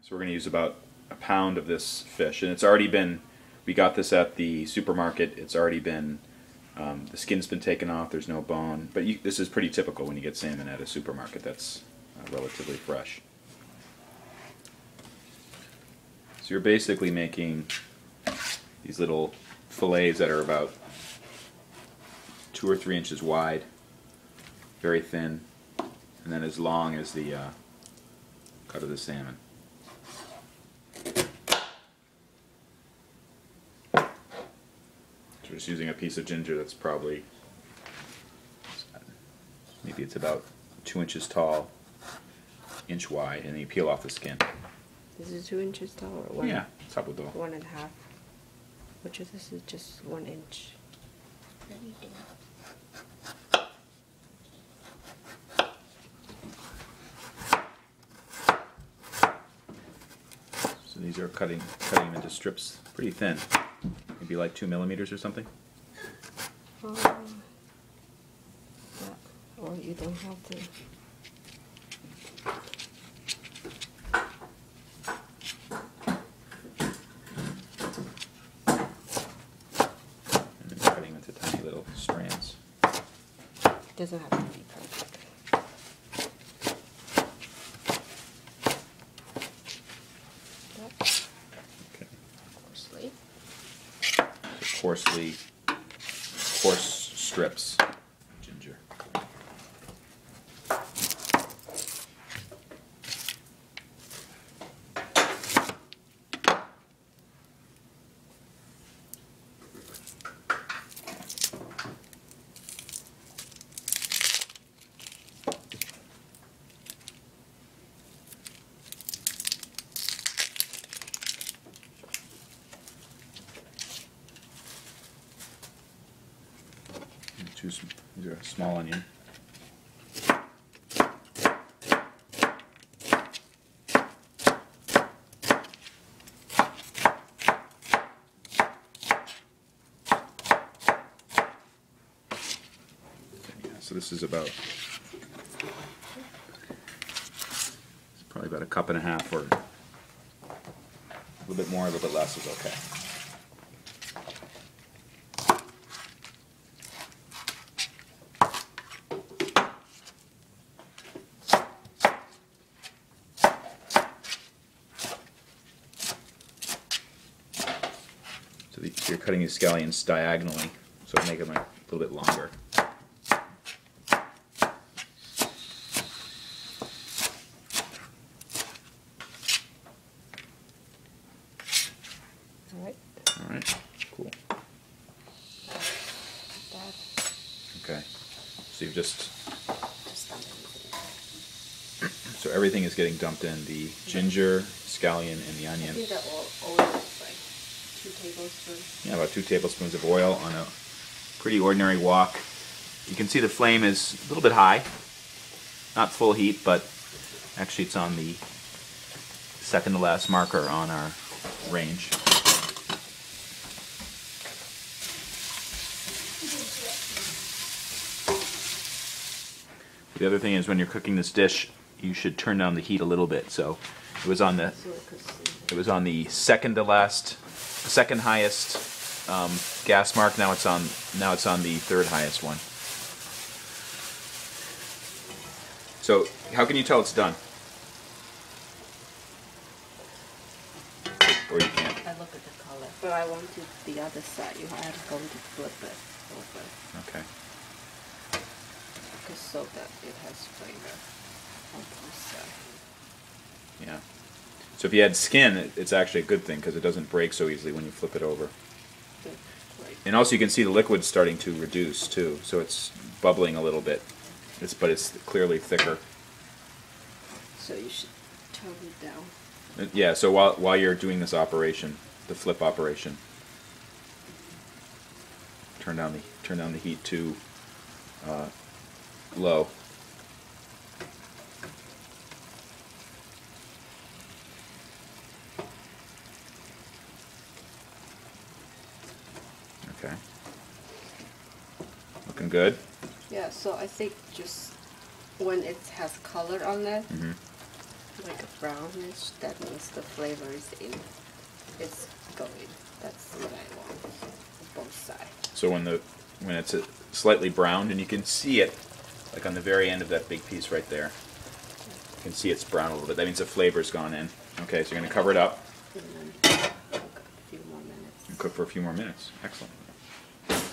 So we're going to use about a pound of this fish, and it's already been, we got this at the supermarket, it's already been, the skin's been taken off, there's no bone, but this is pretty typical when you get salmon at a supermarket that's relatively fresh. So you're basically making these little fillets that are about 2 or 3 inches wide, very thin, and then as long as the cut of the salmon. So we're just using a piece of ginger that's probably, maybe it's about 2 inches tall, inch wide, and then you peel off the skin. This is 2 inches tall or one? Yeah, sabudo. 1.5. Which of this is just 1 inch? So these are cutting them into strips, pretty thin, maybe like 2 millimeters or something. Yeah. Or you don't have to. And then cutting into tiny little strands. It doesn't have to be perfect. Okay. Coarsely. Coarse strips of ginger. These are a small onion. So this is about, it's probably about 1.5 cups, or a little bit more, a little bit less is okay. So you're cutting these scallions diagonally, so make them a little bit longer. All right, cool. Okay, so you've just so everything is getting dumped in, the ginger, scallion, and the onion. I think that oil is like 2 tablespoons. Yeah, about 2 tablespoons of oil on a pretty ordinary wok. You can see the flame is a little bit high, not full heat, but actually it's on the second to last marker on our range. The other thing is, when you're cooking this dish, you should turn down the heat a little bit. So it was on the second to last, second highest gas mark. Now it's on the third highest one. So how can you tell it's done? Or you can't. I look at the color. But I want the other side. You have to go to flip it over. Okay. Just so that it has flavor on both sides. Yeah. So if you add skin, it's actually a good thing because it doesn't break so easily when you flip it over. And also you can see the liquid starting to reduce too, so it's bubbling a little bit. But it's clearly thicker. So you should tone it down. Yeah. So while you're doing this operation, the flip operation, turn down the heat to low. Okay. Looking good. Yeah, so I think just when it has color on it, like a brownish, that means the flavor is in. It's going. That's what I want. Both sides. So when it's slightly browned, and you can see it, like on the very end of that big piece right there, you can see it's brown a little bit. That means the flavor's gone in. Okay, so you're going to cover it up. And then cook a few more minutes. And cook for a few more minutes. Excellent.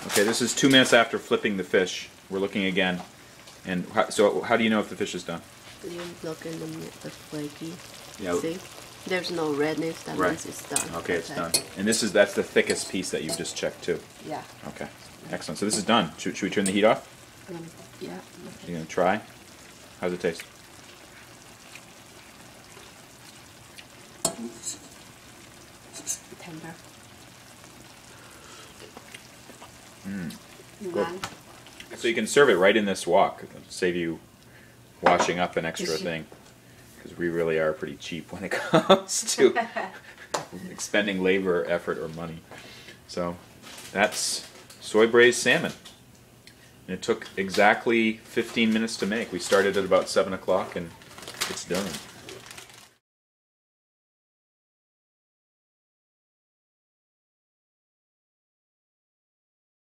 Okay, this is 2 minutes after flipping the fish. We're looking again. And so how do you know if the fish is done? You look in the flaky. Yeah. See? There's no redness, that Right. means it's done. Okay, it's done. And that's the thickest piece that you just checked too. Yeah. Okay, excellent. So this is done. Should we turn the heat off? Yeah. You gonna try? How's it taste? Tender. Good. So you can serve it right in this wok. It'll save you washing up an extra thing. Because we really are pretty cheap when it comes to expending labor, effort, or money. So that's soy-braised salmon. And it took exactly 15 minutes to make. We started at about 7 o'clock and it's done.